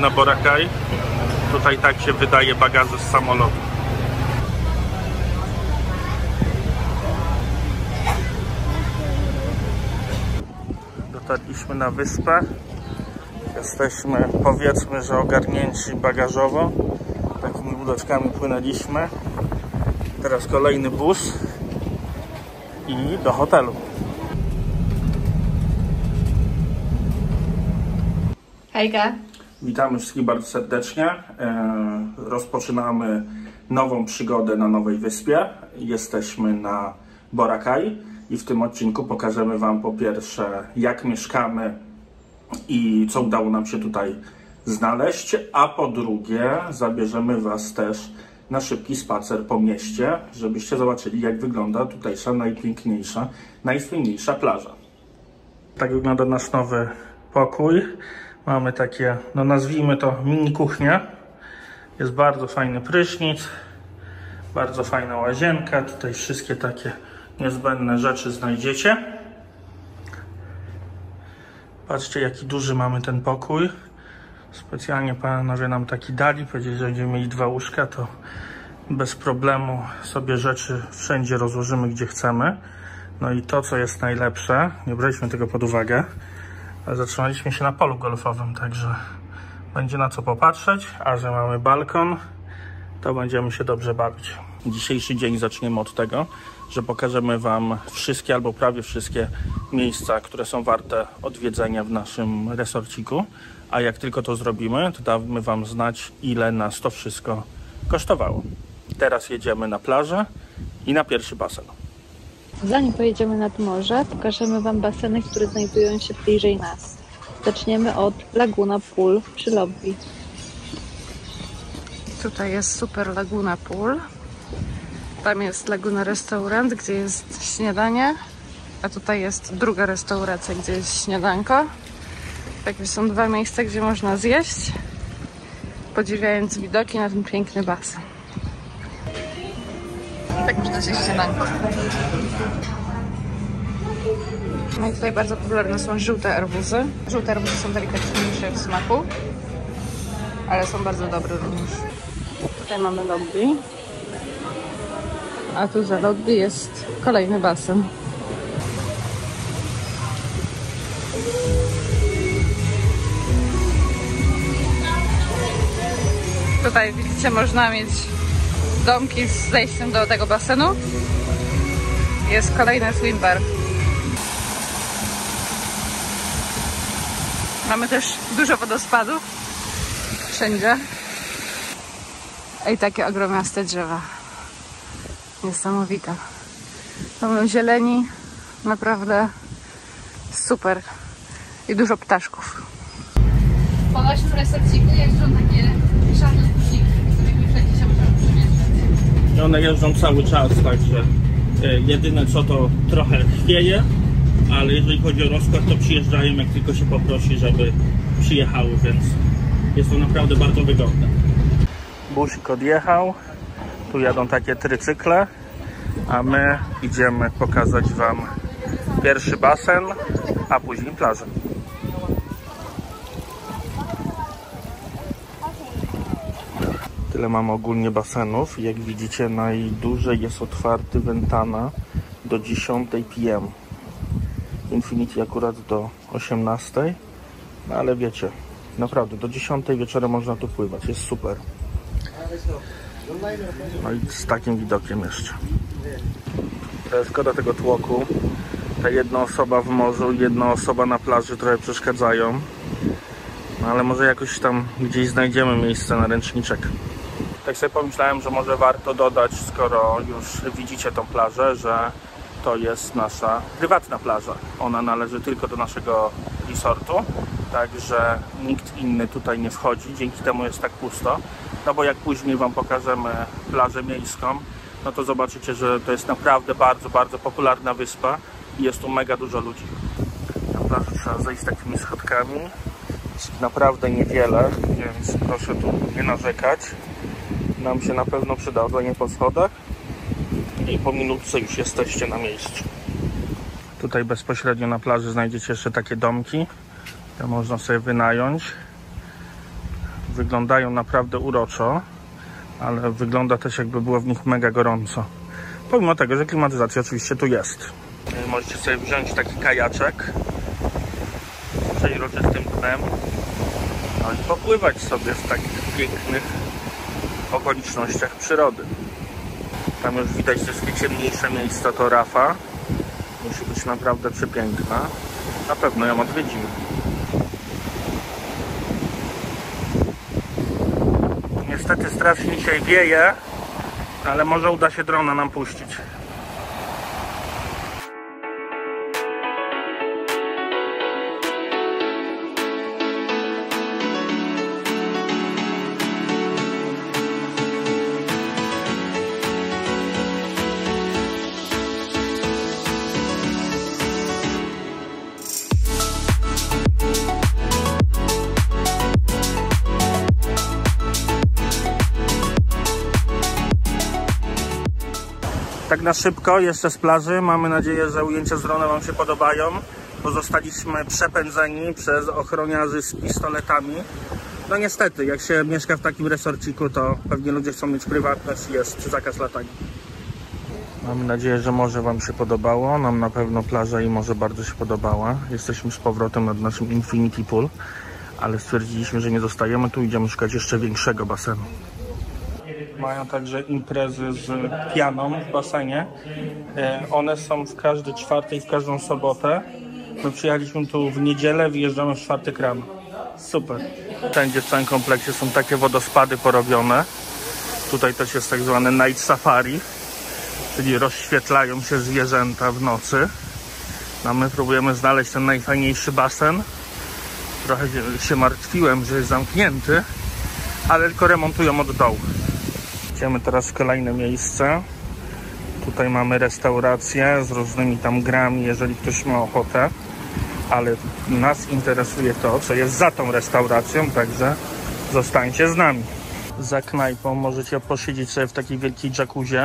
na Boracay. Tutaj tak się wydaje bagaże z samolotu. Dotarliśmy na wyspę. Jesteśmy, powiedzmy, że ogarnięci bagażowo. Takimi łódeczkami płynęliśmy. Teraz kolejny bus i do hotelu. Hejka! Witamy wszystkich bardzo serdecznie. Rozpoczynamy nową przygodę na nowej wyspie. Jesteśmy na Boracay i w tym odcinku pokażemy Wam po pierwsze, jak mieszkamy i co udało nam się tutaj znaleźć, a po drugie zabierzemy Was też na szybki spacer po mieście, żebyście zobaczyli, jak wygląda tutejsza najpiękniejsza, najfajniejsza plaża. Tak wygląda nasz nowy pokój. Mamy takie, no nazwijmy to mini kuchnię. Jest bardzo fajny prysznic, bardzo fajna łazienka. Tutaj wszystkie takie niezbędne rzeczy znajdziecie. Patrzcie, jaki duży mamy ten pokój. Specjalnie panowie nam taki dali. Powiedzieli, że będziemy mieli 2 łóżka, to bez problemu sobie rzeczy wszędzie rozłożymy, gdzie chcemy. No i to, co jest najlepsze, nie braliśmy tego pod uwagę, ale zatrzymaliśmy się na polu golfowym, także będzie na co popatrzeć, a że mamy balkon, to będziemy się dobrze bawić. Dzisiejszy dzień zaczniemy od tego, że pokażemy Wam wszystkie albo prawie wszystkie miejsca, które są warte odwiedzenia w naszym resorciku, a jak tylko to zrobimy, to damy Wam znać, ile nas to wszystko kosztowało. Teraz jedziemy na plażę i na pierwszy basen. Zanim pojedziemy nad morze, pokażemy Wam baseny, które znajdują się bliżej nas. Zaczniemy od Laguna Pool przy lobby. Tutaj jest super Laguna Pool. Tam jest Laguna Restaurant, gdzie jest śniadanie, a tutaj jest druga restauracja, gdzie jest śniadanko. Takie są 2 miejsca, gdzie można zjeść, podziwiając widoki na ten piękny basen. Tak można zjeść śniadanko. No i tutaj bardzo popularne są żółte arbuzy. Żółte arbuzy są delikatniejsze w smaku, ale są bardzo dobre również. Tutaj mamy lobby, a tu za lobby jest kolejny basen. Tutaj widzicie, można mieć domki z zejściem do tego basenu. Jest kolejny swim bar. Mamy też dużo wodospadów wszędzie. I takie ogromiaste drzewa. Niesamowite. Mamy zieleni, naprawdę super. I dużo ptaszków. Po naszym resorciku jeżdżą takie mieszane busiki, którymi wszędzie się możemy przemieszczać. I one jeżdżą cały czas, także jedyne co to trochę chwieje, ale jeżeli chodzi o rozkład, to przyjeżdżają, jak tylko się poprosi, żeby przyjechały, więc jest to naprawdę bardzo wygodne. Busik odjechał, tu jadą takie trycykle, a my idziemy pokazać Wam pierwszy basen, a później plażę. Tyle mamy ogólnie basenów. Jak widzicie, najdłużej jest otwarty Ventana do 10 p.m. Infinity akurat do 18, no ale wiecie, naprawdę do 10 wieczorem można tu pływać, jest super. No i z takim widokiem jeszcze. To jest szkoda tego tłoku. Ta jedna osoba w morzu, jedna osoba na plaży trochę przeszkadzają. No ale może jakoś tam gdzieś znajdziemy miejsce na ręczniczek. Tak sobie pomyślałem, że może warto dodać, skoro już widzicie tą plażę, że to jest nasza prywatna plaża. Ona należy tylko do naszego resortu, także nikt inny tutaj nie wchodzi, dzięki temu jest tak pusto. No bo jak później Wam pokażemy plażę miejską, no to zobaczycie, że to jest naprawdę bardzo, bardzo popularna wyspa i jest tu mega dużo ludzi. Na plażę trzeba zejść takimi schodkami, jest naprawdę niewiele, więc proszę tu nie narzekać. Nam się na pewno przyda chodzenie po schodach i po minutce już jesteście na miejscu. Tutaj bezpośrednio na plaży znajdziecie jeszcze takie domki, które można sobie wynająć. Wyglądają naprawdę uroczo, ale wygląda też, jakby było w nich mega gorąco. Pomimo tego, że klimatyzacja oczywiście tu jest. Możecie sobie wziąć taki kajaczek z przejrzystym dnem, no i popływać sobie w takich pięknych okolicznościach przyrody. Tam już widać te ciemniejsze miejsca, to Rafa. Musi być naprawdę przepiękna. Na pewno ją odwiedzimy. Niestety strasznie dzisiaj wieje, ale może uda się drona nam puścić. Tak na szybko, jeszcze z plaży. Mamy nadzieję, że ujęcia z drona Wam się podobają. Pozostaliśmy przepędzeni przez ochroniarzy z pistoletami. No niestety, jak się mieszka w takim resorciku, to pewnie ludzie chcą mieć prywatność i jest zakaz latania. Mamy nadzieję, że morze Wam się podobało. Nam na pewno plaża i morze bardzo się podobała. Jesteśmy z powrotem nad naszym Infinity Pool, ale stwierdziliśmy, że nie zostajemy tu, idziemy szukać jeszcze większego basenu. Mają także imprezy z pianą w basenie. One są w każdy czwartek i w każdą sobotę. My przyjechaliśmy tu w niedzielę, wyjeżdżamy w czwartek rano. Super. Wszędzie w całym kompleksie są takie wodospady porobione. Tutaj też jest tak zwane night safari, czyli rozświetlają się zwierzęta w nocy. A my próbujemy znaleźć ten najfajniejszy basen. Trochę się martwiłem, że jest zamknięty, ale tylko remontują od dołu. Idziemy teraz w kolejne miejsce. Tutaj mamy restaurację z różnymi tam grami, jeżeli ktoś ma ochotę. Ale nas interesuje to, co jest za tą restauracją, także zostańcie z nami. Za knajpą możecie posiedzieć sobie w takiej wielkiej jacuzzi.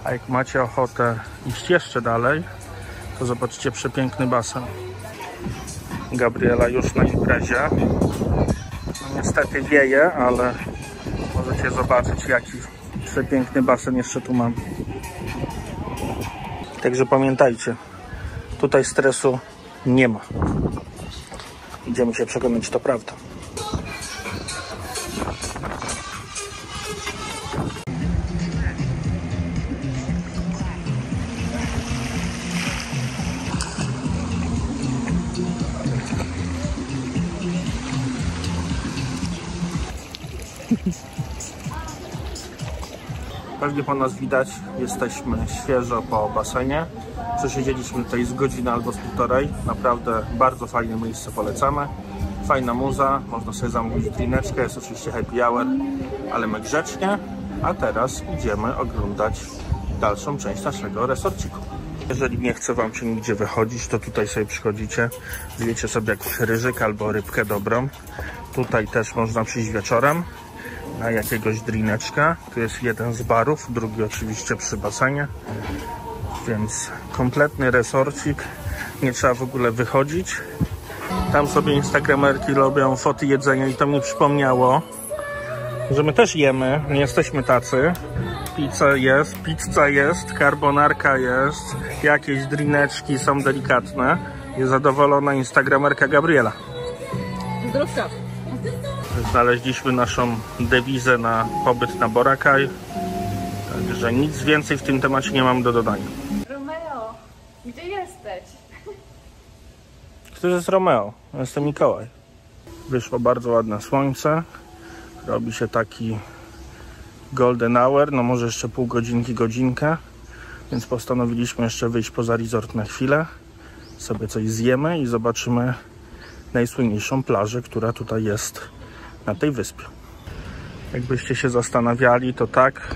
A jak macie ochotę iść jeszcze dalej, to zobaczycie przepiękny basen. Gabriela już na imprezie. No, niestety wieje, ale możecie zobaczyć, jaki przepiękny basen jeszcze tu mam. Także pamiętajcie, tutaj stresu nie ma. Idziemy się przekonać, to prawda. Pewnie po nas widać, jesteśmy świeżo po basenie. Przesiedzieliśmy tutaj z godziny albo z półtorej. Naprawdę bardzo fajne miejsce, polecamy. Fajna muza, można sobie zamówić drineczkę, jest oczywiście happy hour, ale my grzecznie. A teraz idziemy oglądać dalszą część naszego resorciku. Jeżeli nie chce Wam się nigdzie wychodzić, to tutaj sobie przychodzicie, zjecie sobie jakiś ryżyk albo rybkę dobrą. Tutaj też można przyjść wieczorem na jakiegoś drineczka. Tu jest jeden z barów, drugi oczywiście przy basenie. Więc kompletny resorcik, nie trzeba w ogóle wychodzić. Tam sobie instagramerki robią foty jedzenia i to mi przypomniało, że my też jemy, nie jesteśmy tacy. Pizza jest, carbonarka jest, jakieś drineczki są delikatne. Jest zadowolona instagramerka Gabriela. Zdrówka. Znaleźliśmy naszą dewizę na pobyt na Boracay. Także nic więcej w tym temacie nie mam do dodania. Romeo, gdzie jesteś? Kto jest Romeo? Jestem Mikołaj. Wyszło bardzo ładne słońce. Robi się taki golden hour, no może jeszcze pół godzinki, godzinkę. Więc postanowiliśmy jeszcze wyjść poza resort na chwilę. Sobie coś zjemy i zobaczymy najsłynniejszą plażę, która tutaj jest na tej wyspie. Jakbyście się zastanawiali, to tak,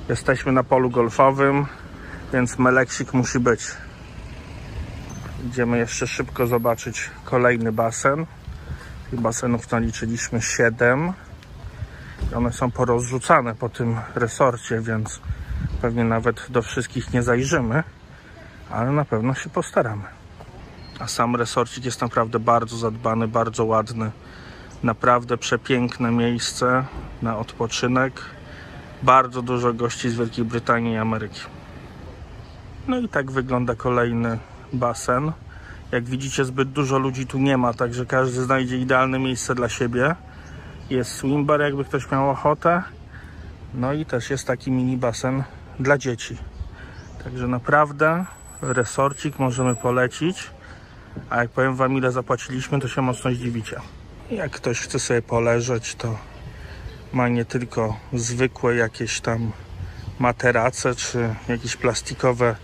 jesteśmy na polu golfowym, więc meleksik musi być. Idziemy jeszcze szybko zobaczyć kolejny basen. Tych basenów naliczyliśmy 7. One są porozrzucane po tym resorcie, więc pewnie nawet do wszystkich nie zajrzymy, ale na pewno się postaramy. A sam resorcik jest naprawdę bardzo zadbany, bardzo ładny. Naprawdę przepiękne miejsce na odpoczynek. Bardzo dużo gości z Wielkiej Brytanii i Ameryki. No i tak wygląda kolejny basen. Jak widzicie, zbyt dużo ludzi tu nie ma, także każdy znajdzie idealne miejsce dla siebie. Jest swimbar, jakby ktoś miał ochotę. No i też jest taki mini basen dla dzieci. Także naprawdę resorcik możemy polecić. A jak powiem wam, ile zapłaciliśmy, to się mocno zdziwicie. Jak ktoś chce sobie poleżeć, to ma nie tylko zwykłe jakieś tam materace czy jakieś plastikowe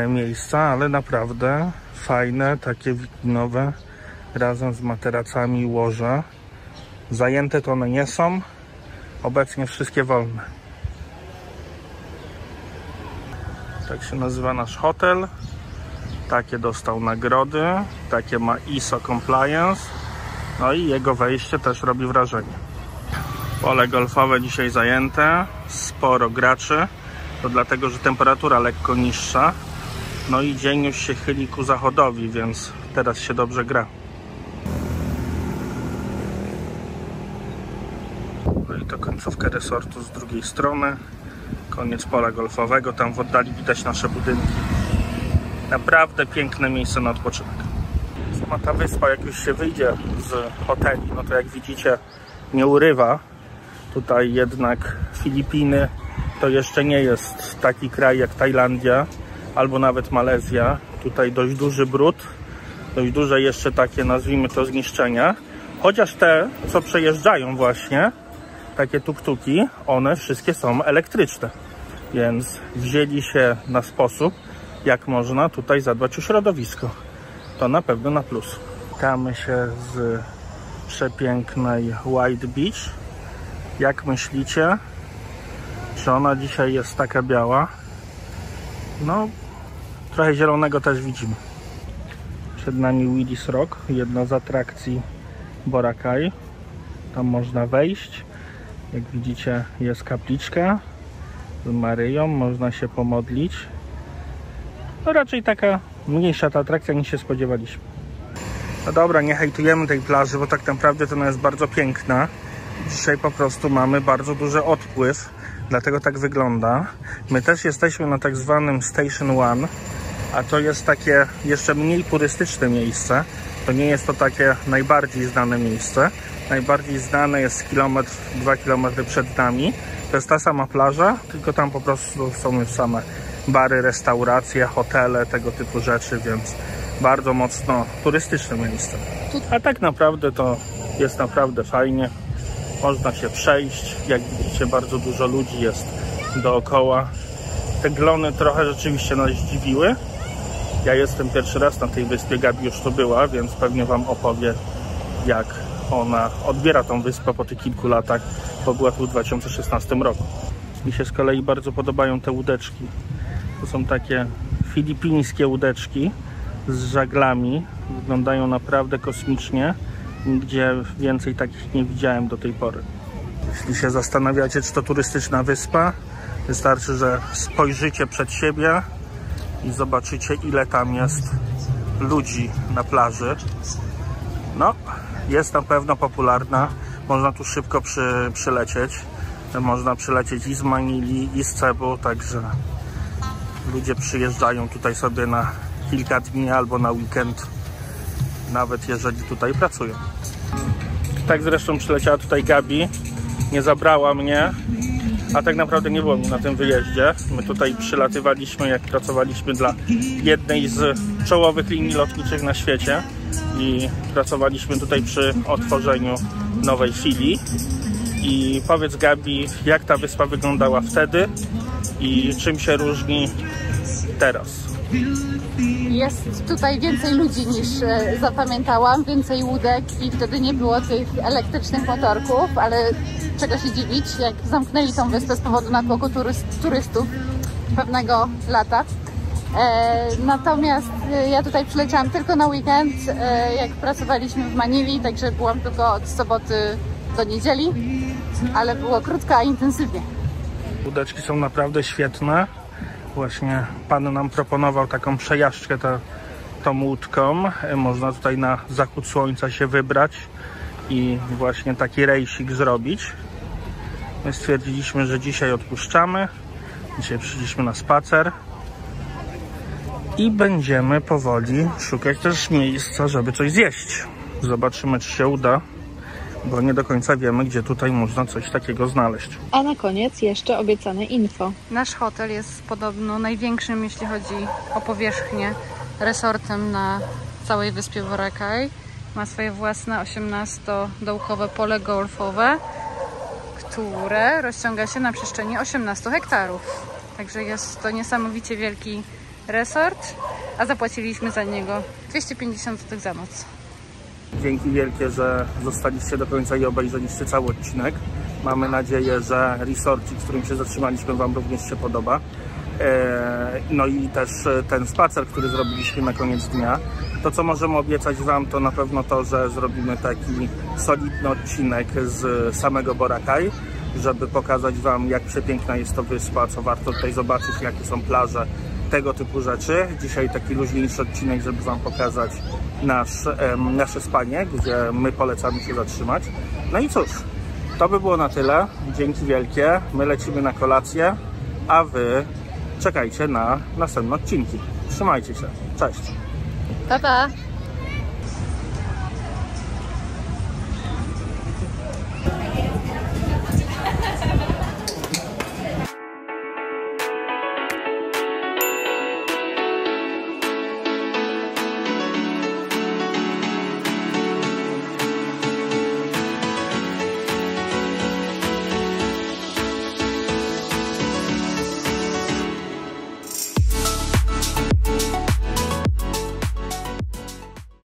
miejsca, ale naprawdę fajne, takie wikinowe, razem z materacami łoże. Zajęte to one nie są, obecnie wszystkie wolne. Tak się nazywa nasz hotel. Takie dostał nagrody, takie ma ISO compliance. No i jego wejście też robi wrażenie. Pole golfowe dzisiaj zajęte, sporo graczy. To dlatego, że temperatura lekko niższa. No i dzień już się chyli ku zachodowi, więc teraz się dobrze gra. No i to końcówka resortu z drugiej strony. Koniec pola golfowego, tam w oddali widać nasze budynki. Naprawdę piękne miejsce na odpoczynek. Sama ta wyspa, jak już się wyjdzie z hoteli, no to jak widzicie, nie urywa. Tutaj jednak Filipiny to jeszcze nie jest taki kraj jak Tajlandia albo nawet Malezja. Tutaj dość duży brud, dość duże jeszcze takie, nazwijmy to, zniszczenia. Chociaż te, co przejeżdżają właśnie, takie tuk-tuki, one wszystkie są elektryczne. Więc wzięli się na sposób, jak można tutaj zadbać o środowisko. To na pewno na plus. Witamy się z przepięknej White Beach. Jak myślicie, czy ona dzisiaj jest taka biała? No, trochę zielonego też widzimy. Przed nami Willis Rock, jedna z atrakcji Boracay. Tam można wejść. Jak widzicie, jest kapliczka z Maryją, można się pomodlić. No raczej taka mniejsza ta atrakcja, niż się spodziewaliśmy. No dobra, nie hejtujemy tej plaży, bo tak naprawdę to ona jest bardzo piękna. Dzisiaj po prostu mamy bardzo duży odpływ, dlatego tak wygląda. My też jesteśmy na tak zwanym Station One, a to jest takie jeszcze mniej turystyczne miejsce. To nie jest to takie najbardziej znane miejsce. Najbardziej znane jest kilometr, 2 km przed nami. To jest ta sama plaża, tylko tam po prostu są już same bary, restauracje, hotele, tego typu rzeczy, więc bardzo mocno turystyczne miejsce. A tak naprawdę to jest naprawdę fajnie. Można się przejść. Jak widzicie, bardzo dużo ludzi jest dookoła. Te glony trochę rzeczywiście nas zdziwiły. Ja jestem pierwszy raz na tej wyspie, Gabi już tu była, więc pewnie wam opowie, jak ona odbiera tą wyspę po tych kilku latach, bo była tu w 2016 roku. Mi się z kolei bardzo podobają te łódeczki. To są takie filipińskie łódeczki z żaglami. Wyglądają naprawdę kosmicznie. Nigdzie więcej takich nie widziałem do tej pory. Jeśli się zastanawiacie, czy to turystyczna wyspa, wystarczy, że spojrzycie przed siebie i zobaczycie, ile tam jest ludzi na plaży. No, jest na pewno popularna. Można tu szybko przylecieć. Można przylecieć i z Manili, i z Cebu, także ludzie przyjeżdżają tutaj sobie na kilka dni albo na weekend, nawet jeżeli tutaj pracują. Tak zresztą przyleciała tutaj Gabi, nie zabrała mnie, a tak naprawdę nie było mnie na tym wyjeździe. My tutaj przylatywaliśmy, jak pracowaliśmy dla jednej z czołowych linii lotniczych na świecie i pracowaliśmy tutaj przy otworzeniu nowej filii. I powiedz, Gabi, jak ta wyspa wyglądała wtedy i czym się różni teraz? Jest tutaj więcej ludzi niż zapamiętałam, więcej łódek i wtedy nie było tych elektrycznych motorków, ale czego się dziwić, jak zamknęli tą wyspę z powodu natłoku turystów pewnego lata. Natomiast ja tutaj przyleciałam tylko na weekend, jak pracowaliśmy w Manili, także byłam tylko od soboty do niedzieli, ale było krótko, a intensywnie. Łódeczki są naprawdę świetne. Właśnie pan nam proponował taką przejażdżkę tą łódką. Można tutaj na zachód słońca się wybrać i właśnie taki rejsik zrobić. My stwierdziliśmy, że dzisiaj odpuszczamy. Dzisiaj przyszliśmy na spacer i będziemy powoli szukać też miejsca, żeby coś zjeść. Zobaczymy, czy się uda, bo nie do końca wiemy, gdzie tutaj można coś takiego znaleźć. A na koniec jeszcze obiecane info. Nasz hotel jest podobno największym, jeśli chodzi o powierzchnię, resortem na całej wyspie Boracay. Ma swoje własne 18-dołkowe pole golfowe, które rozciąga się na przestrzeni 18 hektarów. Także jest to niesamowicie wielki resort, a zapłaciliśmy za niego 250 zł za noc. Dzięki wielkie, że zostaliście do końca i obejrzeliście cały odcinek. Mamy nadzieję, że resorcik, w którym się zatrzymaliśmy, Wam również się podoba. No i też ten spacer, który zrobiliśmy na koniec dnia. To, co możemy obiecać Wam, to na pewno to, że zrobimy taki solidny odcinek z samego Boracay, żeby pokazać Wam, jak przepiękna jest to wyspa, co warto tutaj zobaczyć, jakie są plaże, tego typu rzeczy. Dzisiaj taki luźniejszy odcinek, żeby Wam pokazać nasze spanie, gdzie my polecamy się zatrzymać. No i cóż, to by było na tyle. Dzięki wielkie. My lecimy na kolację, a Wy czekajcie na następne odcinki. Trzymajcie się. Cześć. Pa, pa!